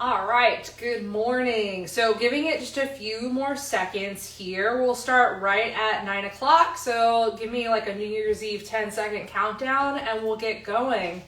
All right, good morning. So giving it just a few more seconds here. We'll start right at 9 o'clock. So give me like a New Year's Eve 10-second countdown and we'll get going.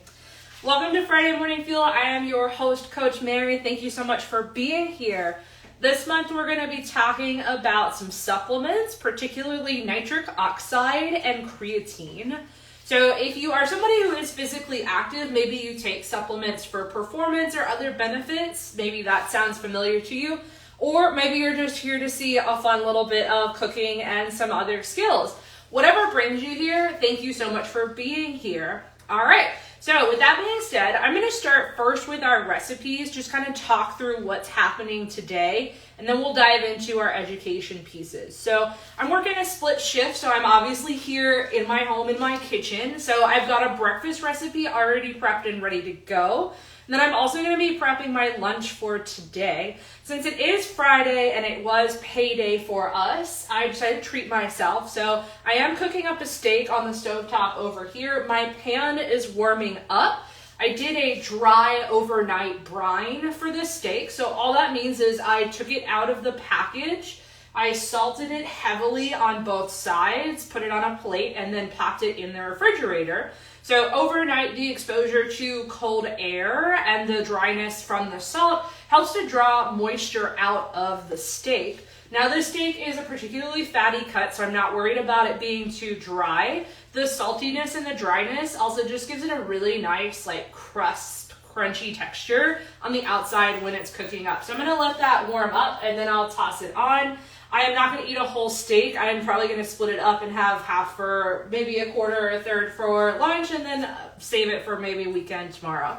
Welcome to Friday Morning Fuel. I am your host, Coach Mary. Thank you so much for being here. This month we're going to be talking about some supplements, particularly nitric oxide and creatine. So if you are somebody who is physically active, maybe you take supplements for performance or other benefits, maybe that sounds familiar to you, or maybe you're just here to see a fun little bit of cooking and some other skills. Whatever brings you here, thank you so much for being here. All right, so with that being said, I'm going to start first with our recipes, just kind of talk through what's happening today, and then we'll dive into our education pieces. So I'm working a split shift, so I'm obviously here in my home, in my kitchen. So I've got a breakfast recipe already prepped and ready to go. And then I'm also going to be prepping my lunch for today. Since it is Friday and it was payday for us, I decided to treat myself. So I am cooking up a steak on the stovetop over here. My pan is warming up. I did a dry overnight brine for this steak. So all that means is I took it out of the package. I salted it heavily on both sides, put it on a plate, and then popped it in the refrigerator. So overnight, the exposure to cold air and the dryness from the salt helps to draw moisture out of the steak. Now this steak is a particularly fatty cut, so I'm not worried about it being too dry. The saltiness and the dryness also just gives it a really nice crust, crunchy texture on the outside when it's cooking up. So I'm gonna let that warm up and then I'll toss it on. I am not going to eat a whole steak. I am probably going to split it up and have half for maybe a quarter or a third for lunch and then save it for maybe weekend tomorrow.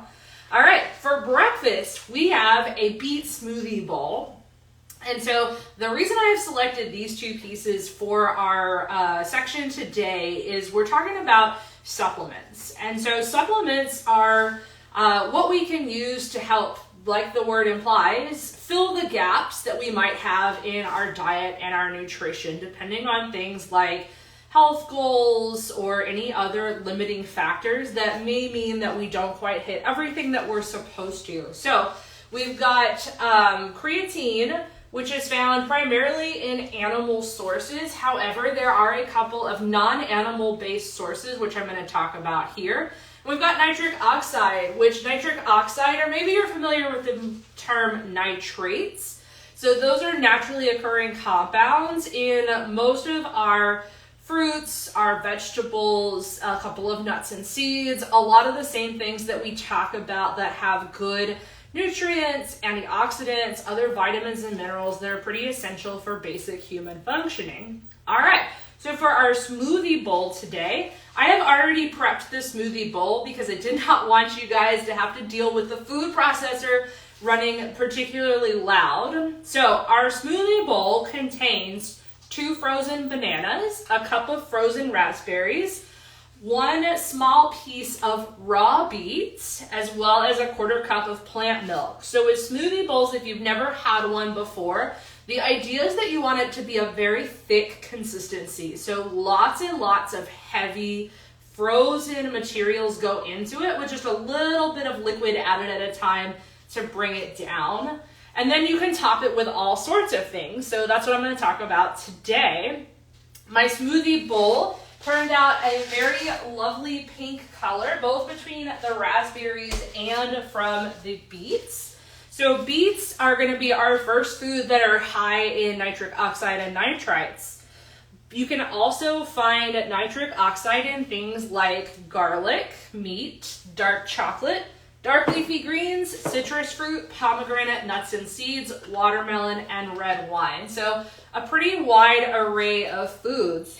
All right, for breakfast, we have a beet smoothie bowl. And so the reason I have selected these two pieces for our section today is we're talking about supplements. And so supplements are what we can use to help, like the word implies, fill the gaps that we might have in our diet and our nutrition, depending on things like health goals or any other limiting factors that may mean that we don't quite hit everything that we're supposed to. So we've got creatine, which is found primarily in animal sources. However, there are a couple of non-animal based sources, which I'm going to talk about here. We've got nitric oxide, which nitric oxide, or maybe you're familiar with the term nitrates. So those are naturally occurring compounds in most of our fruits, our vegetables, a couple of nuts and seeds, a lot of the same things that we talk about that have good nutrients, antioxidants, other vitamins and minerals that are pretty essential for basic human functioning. All right. So for our smoothie bowl today, I have already prepped the smoothie bowl because I did not want you guys to have to deal with the food processor running particularly loud. So our smoothie bowl contains 2 frozen bananas, a cup of frozen raspberries, 1 small piece of raw beets, as well as a 1/4 cup of plant milk. So with smoothie bowls, if you've never had one before, the idea is that you want it to be a very thick consistency. So lots and lots of heavy frozen materials go into it with just a little bit of liquid added at a time to bring it down. And then you can top it with all sorts of things. So that's what I'm going to talk about today. My smoothie bowl turned out a very lovely pink color, both between the raspberries and from the beets. So beets are going to be our first food that are high in nitric oxide and nitrites. You can also find nitric oxide in things like garlic, meat, dark chocolate, dark leafy greens, citrus fruit, pomegranate, nuts and seeds, watermelon, and red wine. So a pretty wide array of foods.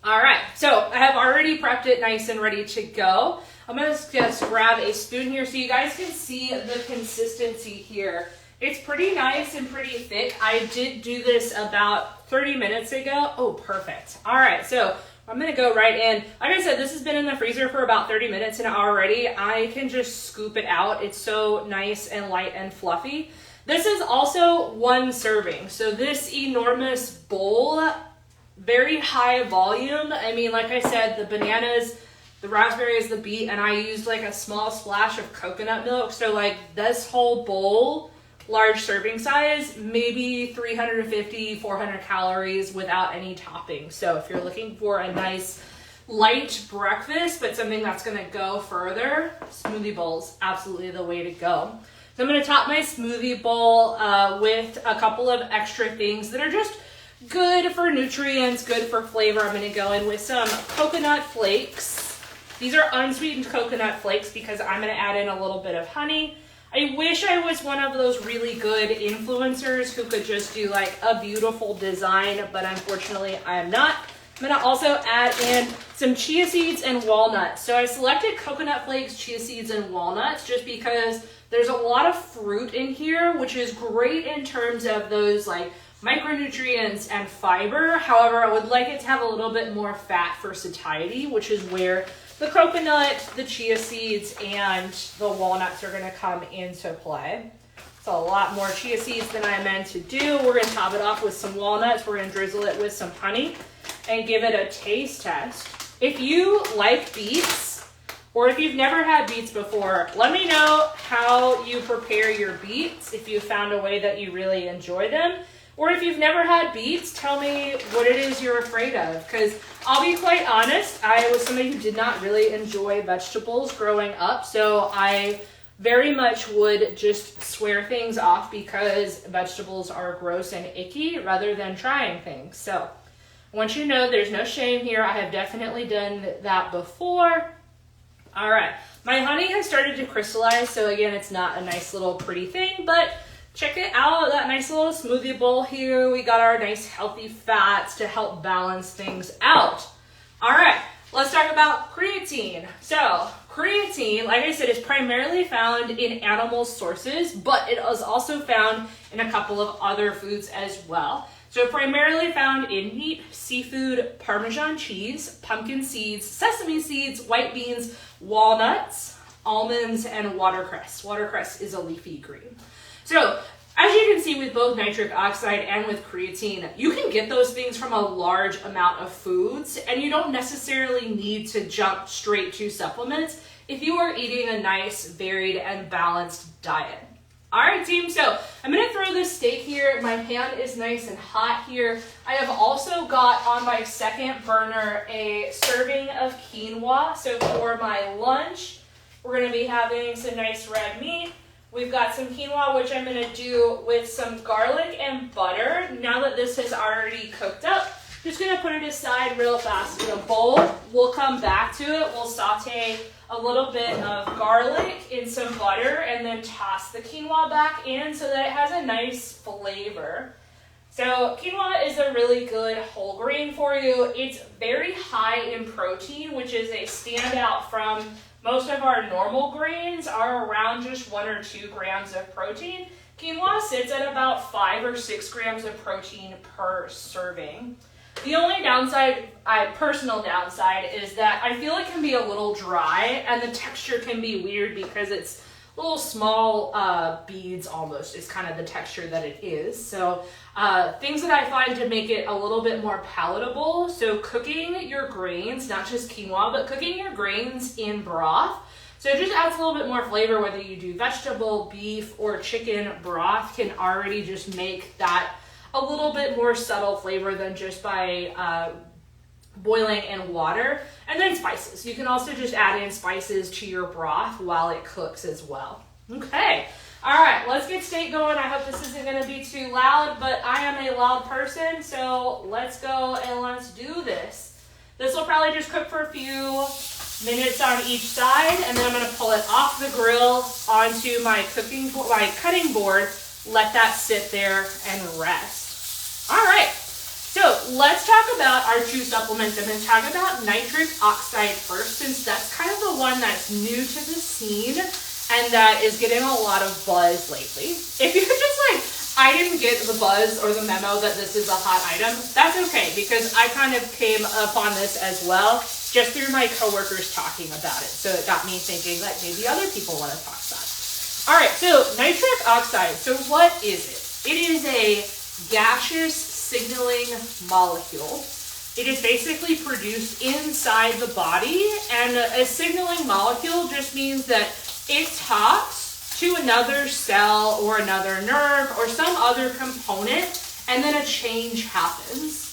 All right, so I have already prepped it nice and ready to go. I'm going to just grab a spoon here so you guys can see the consistency here. It's pretty nice and pretty thick. I did do this about 30 minutes ago. Oh, perfect. All right, so I'm going to go right in. Like I said, this has been in the freezer for about 30 minutes and already I can just scoop it out. It's so nice and light and fluffy. This is also 1 serving. So this enormous bowl, very high volume. I mean, like I said, the bananas the raspberry is the beet, and I used like a small splash of coconut milk. So like this whole bowl, large serving size, maybe 350, 400 calories without any topping. So if you're looking for a nice light breakfast, but something that's gonna go further, smoothie bowl's absolutely the way to go. So I'm gonna top my smoothie bowl with a couple of extra things that are just good for nutrients, good for flavor. I'm gonna go in with some coconut flakes. These are unsweetened coconut flakes because I'm gonna add in a little bit of honey. I wish I was one of those really good influencers who could just do like a beautiful design, but unfortunately I am not. I'm gonna also add in some chia seeds and walnuts. So I selected coconut flakes, chia seeds, and walnuts just because there's a lot of fruit in here, which is great in terms of those like micronutrients and fiber. However, I would like it to have a little bit more fat for satiety, which is where the coconut, the chia seeds, and the walnuts are gonna come into play. So a lot more chia seeds than I meant to do. We're gonna top it off with some walnuts. We're gonna drizzle it with some honey and give it a taste test. If you like beets, or if you've never had beets before, let me know how you prepare your beets, if you found a way that you really enjoy them. Or if you've never had beets, tell me what it is you're afraid of. Because I'll be quite honest, I was somebody who did not really enjoy vegetables growing up. So I very much would just swear things off because vegetables are gross and icky rather than trying things. So I want you to know there's no shame here. I have definitely done that before. All right, my honey has started to crystallize. So again, it's not a nice little pretty thing, but check it out, that nice little smoothie bowl here. We got our nice healthy fats to help balance things out. All right, let's talk about creatine. So creatine, like I said, is primarily found in animal sources, but it is also found in a couple of other foods as well. So primarily found in meat, seafood, Parmesan cheese, pumpkin seeds, sesame seeds, white beans, walnuts, almonds, and watercress. Watercress is a leafy green. So as you can see with both nitric oxide and with creatine, you can get those things from a large amount of foods, and you don't necessarily need to jump straight to supplements if you are eating a nice, varied, and balanced diet. All right, team, so I'm gonna throw this steak here. My pan is nice and hot here. I have also got on my second burner a serving of quinoa. So for my lunch, we're gonna be having some nice red meat. We've got some quinoa, which I'm gonna do with some garlic and butter. Now that this has already cooked up, just gonna put it aside real fast in a bowl. We'll come back to it. We'll saute a little bit of garlic in some butter and then toss the quinoa back in so that it has a nice flavor. So quinoa is a really good whole grain for you. It's very high in protein, which is a standout from most of our normal grains are around just 1 or 2 grams of protein. Quinoa sits at about 5 or 6 grams of protein per serving. The only downside, personal downside, is that I feel it can be a little dry and the texture can be weird because it's little small beads almost is kind of the texture that it is. So things that I find to make it a little bit more palatable. So cooking your grains, not just quinoa, but cooking your grains in broth. So it just adds a little bit more flavor, whether you do vegetable, beef, or chicken broth can already just make that a little bit more subtle flavor than just by boiling in water. And then spices. You can also just add in spices to your broth while it cooks as well. Okay. All right, let's get steak going. I hope this isn't going to be too loud, but I am a loud person, so let's go and let's do this. This will probably just cook for a few minutes on each side, and then I'm going to pull it off the grill onto my cutting board, let that sit there and rest. All right, so let's talk about our 2 supplements. I'm going to talk about nitric oxide first, since that's kind of the one that's new to the scene and that is getting a lot of buzz lately. If you're just like, I didn't get the buzz or the memo that this is a hot item, that's okay, because I kind of came upon this as well, just through my coworkers talking about it. So it got me thinking that maybe other people want to talk about it. All right, so nitric oxide. So what is it? It is a gaseous signaling molecule. It is basically produced inside the body, and a signaling molecule just means that it talks to another cell or another nerve or some other component, and then a change happens.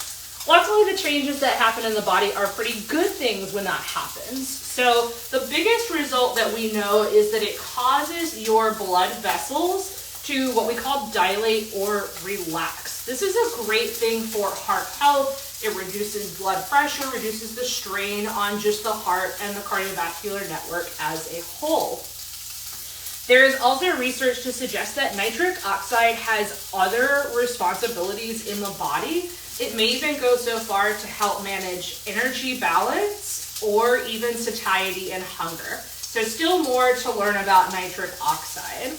Luckily, the changes that happen in the body are pretty good things when that happens. So the biggest result that we know is that it causes your blood vessels to what we call dilate or relax. This is a great thing for heart health. It reduces blood pressure, reduces the strain on just the heart and the cardiovascular network as a whole. There is also research to suggest that nitric oxide has other responsibilities in the body. It may even go so far to help manage energy balance or even satiety and hunger. So still more to learn about nitric oxide.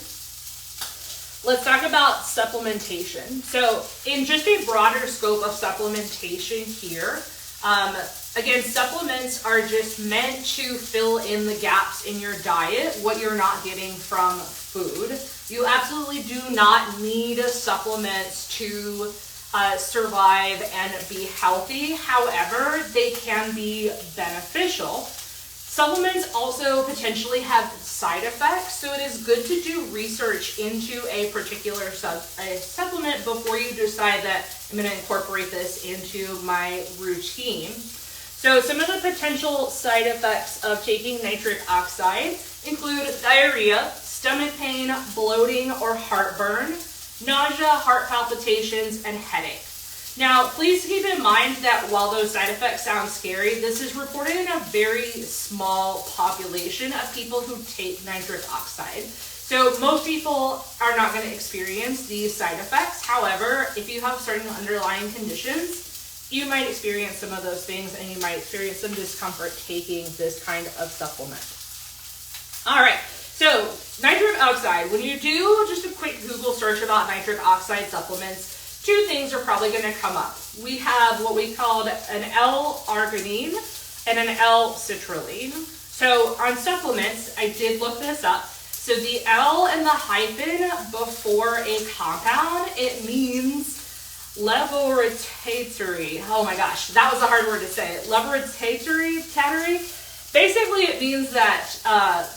Let's talk about supplementation. So in just a broader scope of supplementation here, again, supplements are just meant to fill in the gaps in your diet, what you're not getting from food. You absolutely do not need supplements to survive and be healthy. However, they can be beneficial. Supplements also potentially have side effects, so it is good to do research into a particular supplement before you decide that I'm going to incorporate this into my routine. So some of the potential side effects of taking nitric oxide include diarrhea, stomach pain, bloating or heartburn, nausea, heart palpitations, and headache. Now, please keep in mind that while those side effects sound scary, this is reported in a very small population of people who take nitric oxide. So most people are not going to experience these side effects. However, if you have certain underlying conditions, you might experience some of those things, and you might experience some discomfort taking this kind of supplement. All right, so nitric oxide, when you do just a quick Google search about nitric oxide supplements, two things are probably going to come up. We have what we called an L-arginine and an L-citrulline. So on supplements, I did look this up. So the L and the hyphen before a compound, it means levorotatory. Oh my gosh, that was a hard word to say. Levorotatory. Basically, it means that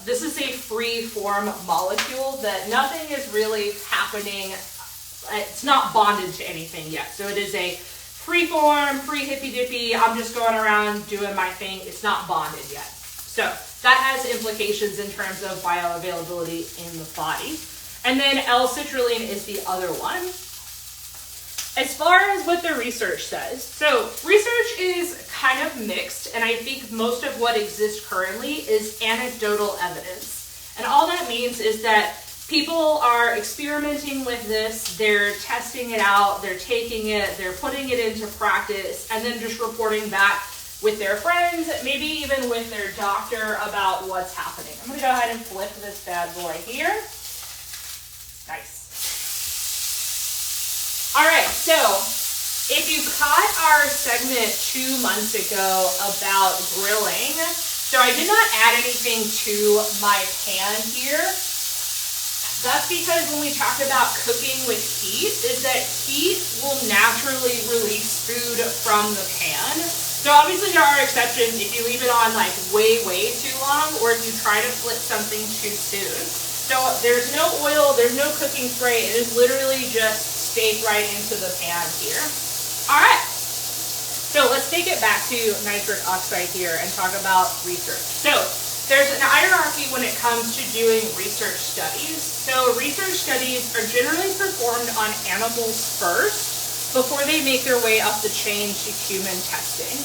this is a free form molecule, that nothing is really happening. It's not bonded to anything yet. So it is a free form, free hippy dippy. I'm just going around doing my thing. It's not bonded yet. So that has implications in terms of bioavailability in the body. And then L-citrulline is the other one. As far as what the research says, so research is kind of mixed, and I think most of what exists currently is anecdotal evidence. And all that means is that people are experimenting with this, they're testing it out, they're taking it, they're putting it into practice, and then just reporting back with their friends, maybe even with their doctor about what's happening. I'm gonna go ahead and flip this bad boy here. Nice. All right, so if you caught our segment 2 months ago about grilling, so I did not add anything to my pan here. That's because when we talk about cooking with heat, is that heat will naturally release food from the pan. So obviously there are exceptions if you leave it on like way too long, or if you try to flip something too soon. So there's no oil, there's no cooking spray, it is literally just steak right into the pan here. All right, so let's take it back to nitric oxide here and talk about research. So there's an hierarchy when it comes to doing research studies. So research studies are generally performed on animals first before they make their way up the chain to human testing.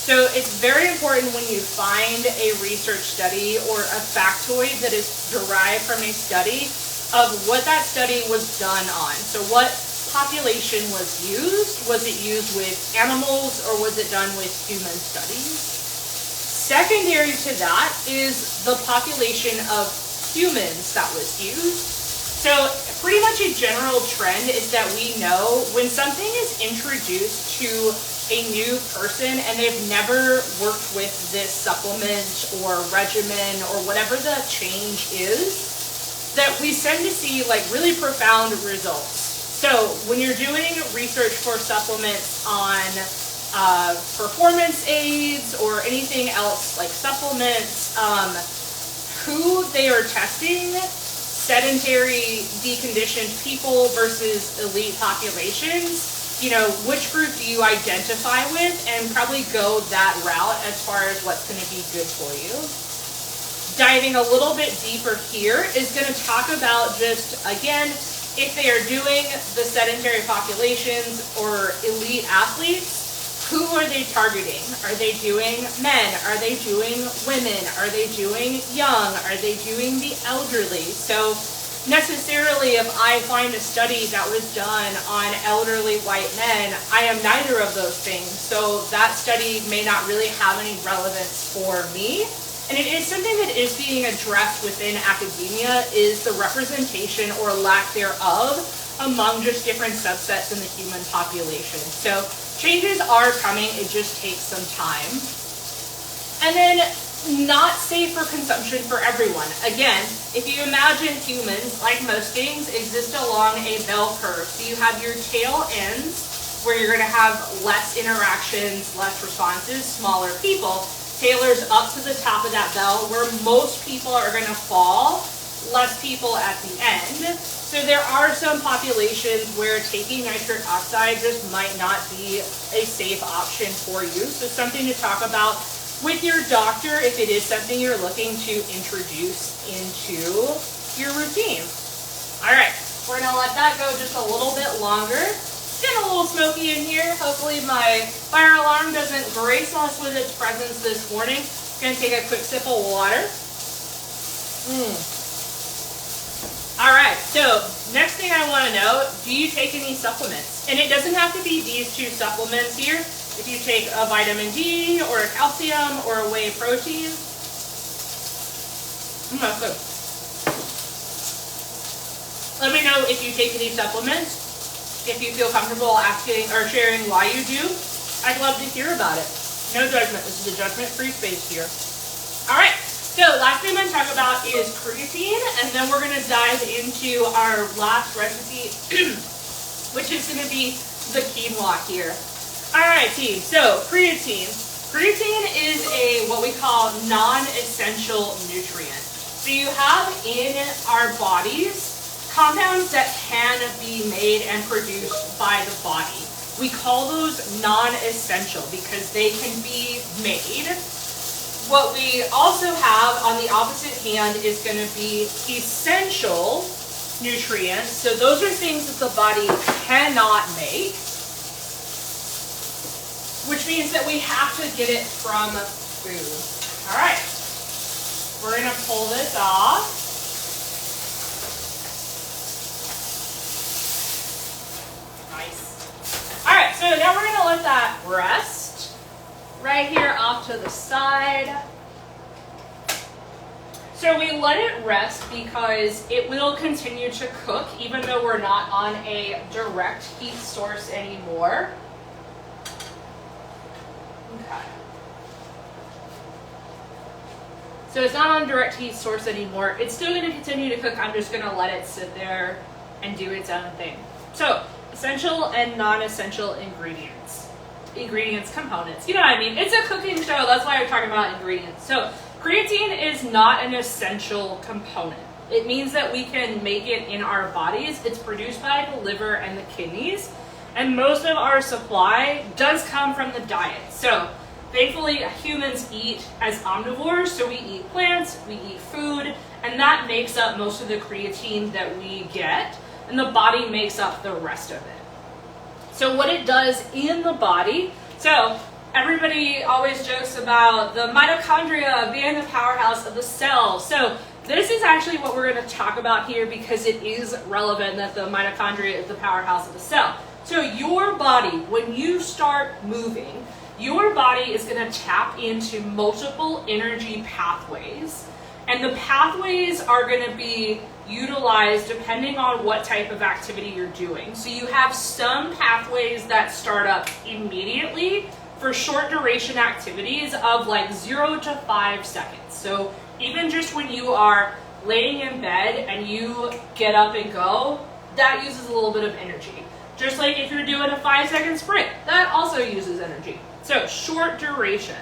So it's very important when you find a research study or a factoid that is derived from a study of what that study was done on. So what population was used? Was it used with animals, or was it done with human studies? Secondary to that is the population of humans that was used. So pretty much a general trend is that we know when something is introduced to a new person and they've never worked with this supplement or regimen or whatever the change is, that we tend to see like really profound results. So when you're doing research for supplements on performance aids or anything else like supplements, who they are testing, sedentary, deconditioned people versus elite populations, you know, which group do you identify with, and probably go that route as far as what's going to be good for you. Diving a little bit deeper here is going to talk about just, again, if they are doing the sedentary populations or elite athletes, who are they targeting? Are they doing men? Are they doing women? Are they doing young? Are they doing the elderly? So necessarily, if I find a study that was done on elderly white men, I am neither of those things. So that study may not really have any relevance for me. And it is something that is being addressed within academia, is the representation or lack thereof among just different subsets in the human population. So changes are coming, it just takes some time. And then not safe for consumption for everyone. Again, if you imagine humans, like most things, exist along a bell curve. So you have your tail ends, where you're gonna have less interactions, less responses, smaller people. Tailors up to the top of that bell, where most people are gonna fall, less people at the end. So there are some populations where taking nitric oxide just might not be a safe option for you. So something to talk about with your doctor if it is something you're looking to introduce into your routine. All right, we're gonna let that go just a little bit longer. It's getting a little smoky in here. Hopefully my fire alarm doesn't grace us with its presence this morning. Gonna take a quick sip of water. All right, so next thing I want to know, do you take any supplements? And it doesn't have to be these two supplements here. If you take a vitamin D or a calcium or a whey protein. That's good. Let me know if you take any supplements. If you feel comfortable asking or sharing why you do, I'd love to hear about it. No judgment. This is a judgment-free space here. All right. So last thing I'm going to talk about is creatine, and then we're going to dive into our last recipe, which is going to be the quinoa here. All right, team. So creatine. Creatine is a what we call non-essential nutrient. So you have in our bodies compounds that can be made and produced by the body. We call those non-essential because they can be made. What we also have on the opposite hand is going to be essential nutrients. So those are things that the body cannot make, which means that we have to get it from food. All right, we're going to pull this off. Nice. All right, so now we're going to let that rest. Right here off to the side. So we let it rest because it will continue to cook even though we're not on a direct heat source anymore. Okay. So it's not on a direct heat source anymore. It's still going to continue to cook. I'm just going to let it sit there and do its own thing. So essential and non-essential ingredients, components. You know what I mean? It's a cooking show. That's why I'm talking about ingredients. So creatine is not an essential component. It means that we can make it in our bodies. It's produced by the liver and the kidneys. And most of our supply does come from the diet. So thankfully, humans eat as omnivores. So we eat plants, we eat food, and that makes up most of the creatine that we get. And the body makes up the rest of it. So what it does in the body, so everybody always jokes about the mitochondria being the powerhouse of the cell. So this is actually what we're going to talk about here because it is relevant that the mitochondria is the powerhouse of the cell. So your body, when you start moving, your body is going to tap into multiple energy pathways. And the pathways are going to be utilized depending on what type of activity you're doing. So you have some pathways that start up immediately for short duration activities of like 0 to 5 seconds. So even just when you are laying in bed and you get up and go, that uses a little bit of energy. Just like if you're doing a 5-second sprint, that also uses energy. So short duration.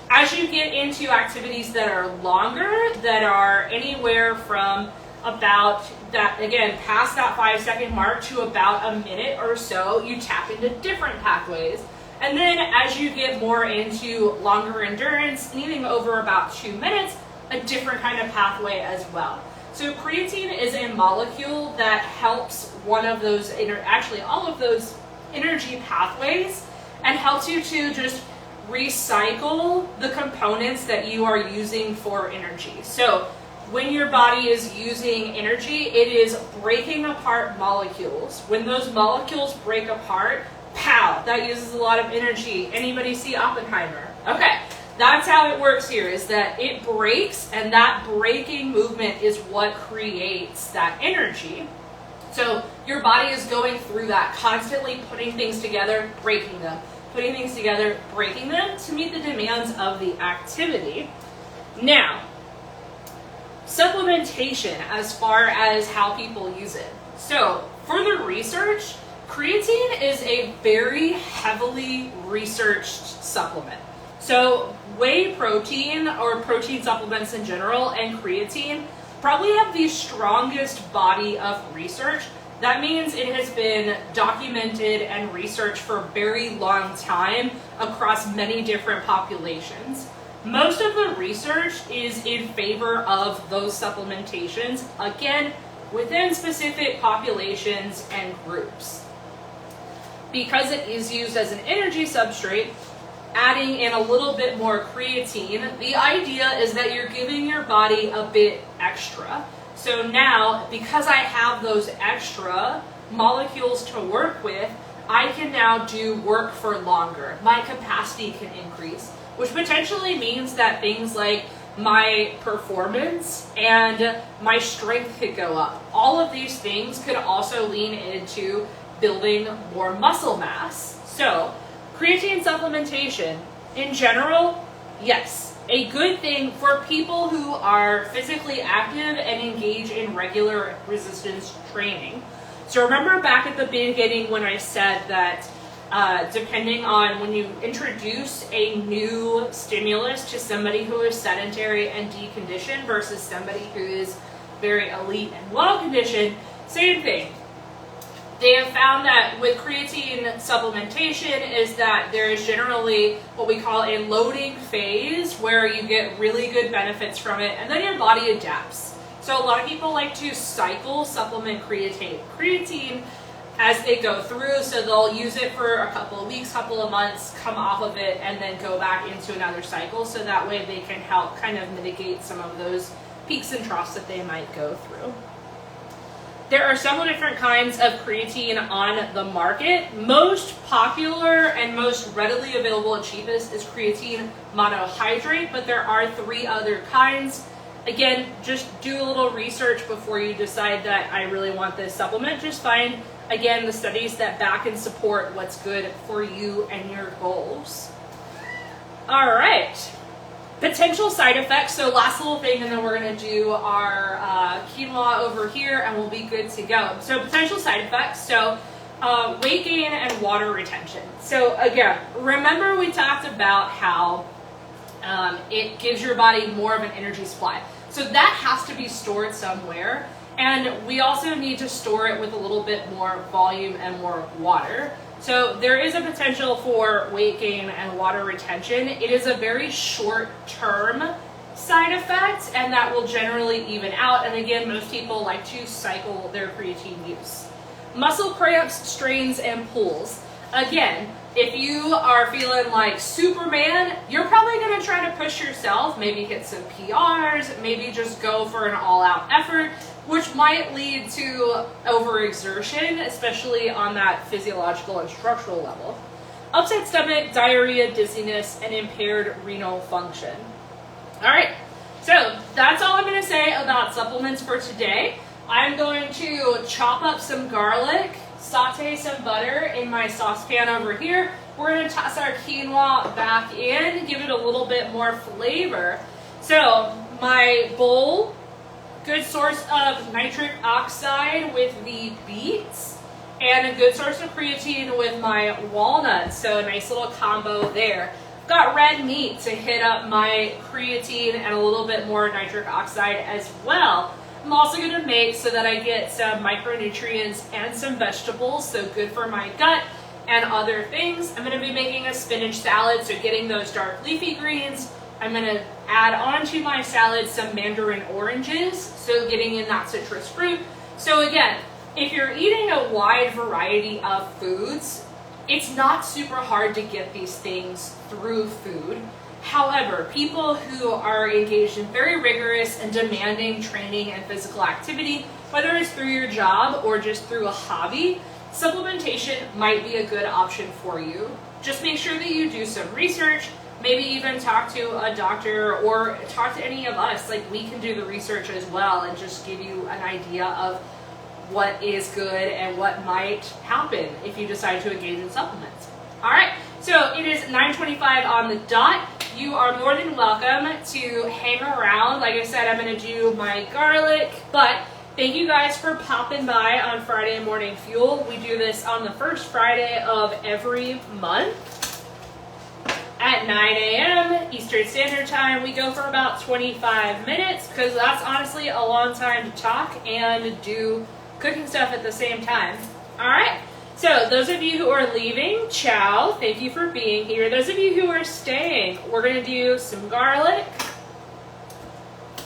As you get into activities that are longer, that are anywhere from about that, again, past that 5-second mark to about a minute or so, you tap into different pathways. And then as you get more into longer endurance, anything over about 2 minutes, a different kind of pathway as well. So creatine is a molecule that helps one of those, actually all of those energy pathways, and helps you to just recycle the components that you are using for energy. So when your body is using energy, it is breaking apart molecules. When those molecules break apart, pow, that uses a lot of energy. Anybody see Oppenheimer? Okay. That's how it works here, is that it breaks, and that breaking movement is what creates that energy. So your body is going through that, constantly putting things together, breaking them, putting things together, breaking them to meet the demands of the activity. Now, supplementation as far as how people use it. So further research, creatine is a very heavily researched supplement. So whey protein, or protein supplements in general, and creatine probably have the strongest body of research. That means it has been documented and researched for a very long time across many different populations. Most of the research is in favor of those supplementations, again, within specific populations and groups. Because it is used as an energy substrate, adding in a little bit more creatine, the idea is that you're giving your body a bit extra. So now, because I have those extra molecules to work with, I can now do work for longer. My capacity can increase, which potentially means that things like my performance and my strength could go up. All of these things could also lean into building more muscle mass. So, creatine supplementation, in general, yes, a good thing for people who are physically active and engage in regular resistance training. So remember back at the beginning when I said that depending on when you introduce a new stimulus to somebody who is sedentary and deconditioned versus somebody who is very elite and well-conditioned, same thing. They have found that with creatine supplementation is that there is generally what we call a loading phase where you get really good benefits from it, and then your body adapts. So a lot of people like to cycle supplement creatine as they go through, so they'll use it for a couple of weeks, couple of months, come off of it, and then go back into another cycle, so that way they can help kind of mitigate some of those peaks and troughs that they might go through. There are several different kinds of creatine on the market. Most popular and most readily available and cheapest is creatine monohydrate, but there are 3 other kinds. Again, just do a little research before you decide that I really want this supplement. Just find, again, the studies that back and support what's good for you and your goals. All right. Potential side effects. So last little thing, and then we're going to do our quinoa over here, and we'll be good to go. So potential side effects. So weight gain and water retention. So again, remember we talked about how it gives your body more of an energy supply. So that has to be stored somewhere. And we also need to store it with a little bit more volume and more water. So there is a potential for weight gain and water retention. It is a very short-term side effect, and that will generally even out. And again, most people like to cycle their creatine use. Muscle cramps, strains, and pulls. Again, if you are feeling like Superman, you're probably going to try to push yourself, maybe hit some PRs, maybe just go for an all-out effort, which might lead to overexertion, especially on that physiological and structural level. Upset stomach, diarrhea, dizziness, and impaired renal function. All right, so that's all I'm going to say about supplements for today. I'm going to chop up some garlic, saute some butter in my saucepan over here. We're going to toss our quinoa back in, give it a little bit more flavor. So my bowl, good source of nitric oxide with the beets, and a good source of creatine with my walnuts, so a nice little combo there. Got red meat to hit up my creatine and a little bit more nitric oxide as well. I'm also going to make so that I get some micronutrients and some vegetables, so good for my gut and other things. I'm going to be making a spinach salad, so getting those dark leafy greens. I'm going to add onto my salad some mandarin oranges, so getting in that citrus fruit. So again, if you're eating a wide variety of foods, it's not super hard to get these things through food. However, people who are engaged in very rigorous and demanding training and physical activity, whether it's through your job or just through a hobby, supplementation might be a good option for you. Just make sure that you do some research, maybe even talk to a doctor or talk to any of us. Like, we can do the research as well and just give you an idea of what is good and what might happen if you decide to engage in supplements. All right, so it is 9:25 on the dot. You are more than welcome to hang around. Like I said, I'm going to do my garlic, but thank you guys for popping by on Friday Morning Fuel. We do this on the first Friday of every month at 9 a.m. Eastern Standard Time. We go for about 25 minutes because that's honestly a long time to talk and do cooking stuff at the same time. All right, so those of you who are leaving, ciao, thank you for being here. Those of you who are staying, we're gonna do some garlic.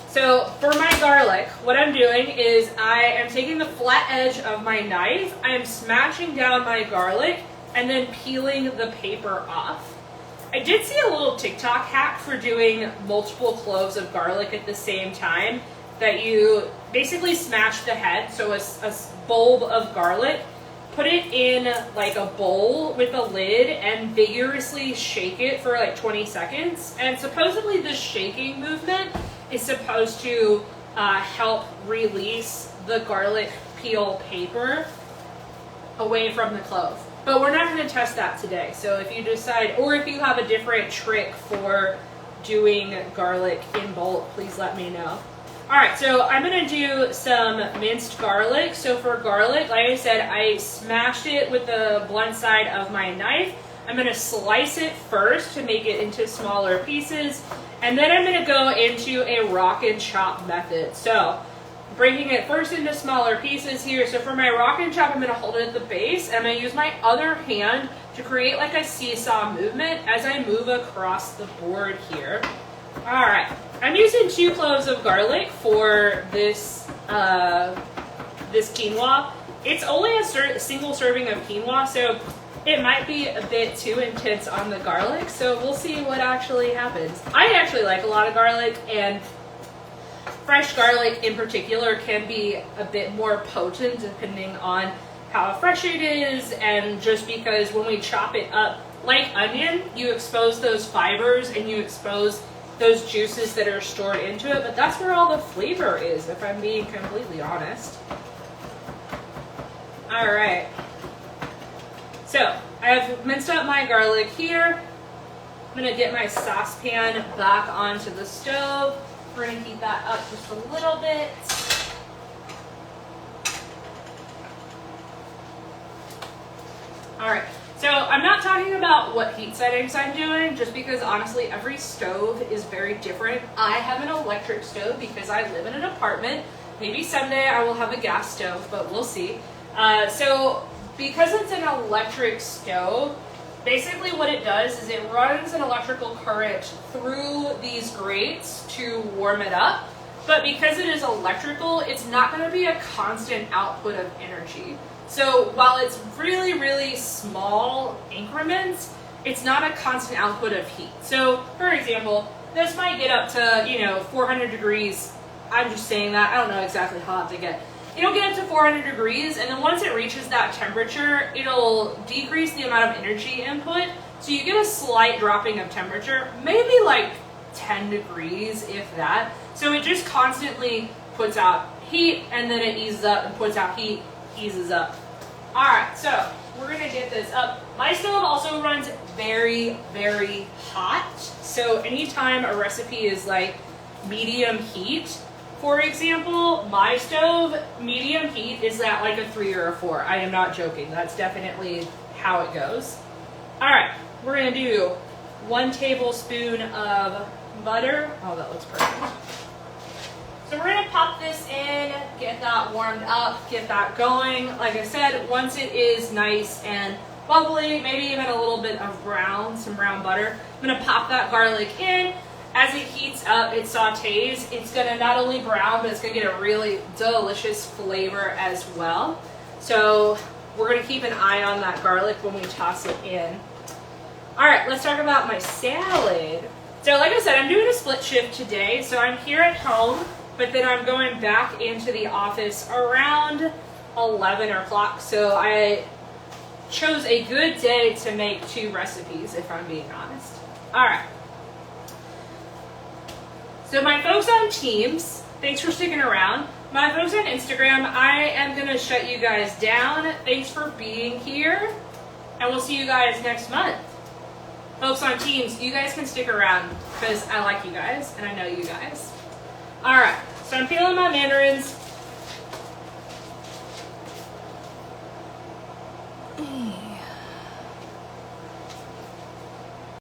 So for my garlic, what I'm doing is I am taking the flat edge of my knife, I am smashing down my garlic and then peeling the paper off. I did see a little TikTok hack for doing multiple cloves of garlic at the same time, that you basically smash the head, so a bulb of garlic, put it in like a bowl with a lid and vigorously shake it for like 20 seconds. And supposedly this shaking movement is supposed to help release the garlic peel paper away from the clove. But we're not going to test that today. So if you decide, or if you have a different trick for doing garlic in bulk, please let me know. All right, so I'm gonna do some minced garlic. So for garlic, like I said, I smashed it with the blunt side of my knife. I'm gonna slice it first to make it into smaller pieces, and then I'm gonna go into a rock and chop method. So breaking it first into smaller pieces here. So for my rock and chop, I'm gonna hold it at the base, and I'm gonna use my other hand to create like a seesaw movement as I move across the board here. All right, I'm using 2 cloves of garlic for this this quinoa. It's only a single serving of quinoa, so it might be a bit too intense on the garlic, so we'll see what actually happens. I actually like a lot of garlic, and fresh garlic in particular can be a bit more potent depending on how fresh it is, and just because when we chop it up like onion, you expose those fibers and you expose those juices that are stored into it, but that's where all the flavor is, if I'm being completely honest. All right, so I have minced up my garlic here. I'm gonna get my saucepan back onto the stove. We're gonna heat that up just a little bit. All right. So I'm not talking about what heat settings I'm doing, just because honestly every stove is very different. I have an electric stove because I live in an apartment. Maybe someday I will have a gas stove, but we'll see. So because it's an electric stove, basically what it does is it runs an electrical current through these grates to warm it up. But because it is electrical, it's not going to be a constant output of energy. So while it's really, really small increments, it's not a constant output of heat. So for example, this might get up to, 400 degrees. I'm just saying that. I don't know exactly how hot to get. It'll get up to 400 degrees, and then once it reaches that temperature, it'll decrease the amount of energy input. So you get a slight dropping of temperature, maybe like 10 degrees, if that. So it just constantly puts out heat, and then it eases up and puts out heat, eases up. All right, so we're gonna get this up. My stove also runs very, very hot. So anytime a recipe is like medium heat, For example, my stove, medium heat is at like a 3 or a 4. I am not joking. That's definitely how it goes. All right, we're gonna do 1 tablespoon of butter. Oh, that looks perfect. So we're gonna pop this in, get that warmed up, get that going. Like I said, once it is nice and bubbly, maybe even a little bit of brown, some brown butter, I'm gonna pop that garlic in. As it heats up, it sautés. It's gonna not only brown, but it's gonna get a really delicious flavor as well. So we're gonna keep an eye on that garlic when we toss it in. All right, let's talk about my salad. So like I said, I'm doing a split shift today. So I'm here at home, but then I'm going back into the office around 11 o'clock. So I chose a good day to make 2 recipes, if I'm being honest. All right. So my folks on Teams, thanks for sticking around. My folks on Instagram, I am gonna shut you guys down. Thanks for being here, and we'll see you guys next month. Folks on Teams, you guys can stick around because I like you guys and I know you guys. All right, so I'm peeling my mandarins.